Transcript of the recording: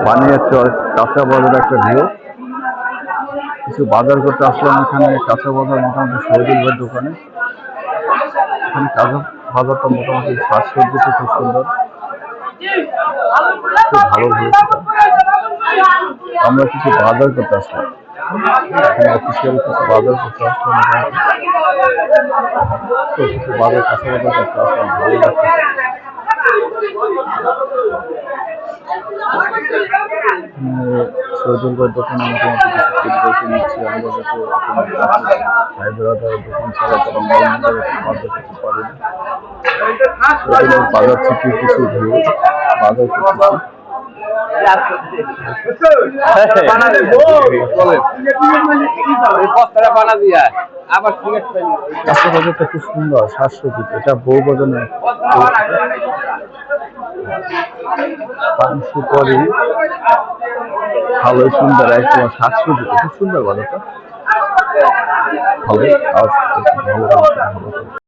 বানিয়াচর কাঁচা বাজার একটা ভিউ। কিছু বাজার করতে আসলাম এখানে কাঁচা বাজার মোটামুটি শহীদুল ভাইয়ের দোকানে। এখানে কাঁচা বাজারটা মোটামুটি সাজসজ্জিত খুব সুন্দর, খুব ভালো হয়েছে। আমরা কিছু বাজার করতে আসলাম, এখানে অফিসিয়াল কিছু বাজার করতে আসলাম, তো কিছু বাজার কাঁচা বাজার করতে আসলাম, ভালো লাগছে। শহীদুল ভাইয়ের দোকানে মোটামুটি কিছু ফিডব্যাক নিচ্ছি আমরা, যাতে ভাই ব্রাদার দোকান ছাড়া তারা বাজার করতে পারি না। বাজার থেকে কিছু ভিউ বাজার করতেছি। কাঁচা বাজারটা খুব সুন্দর, সাজসজ্জিত। এটা বউ বাজানে পানসুপারি ভালোই সুন্দর, একদম সাজসজ্জিত, খুব সুন্দর বাজারটা। ভালো, ভালো।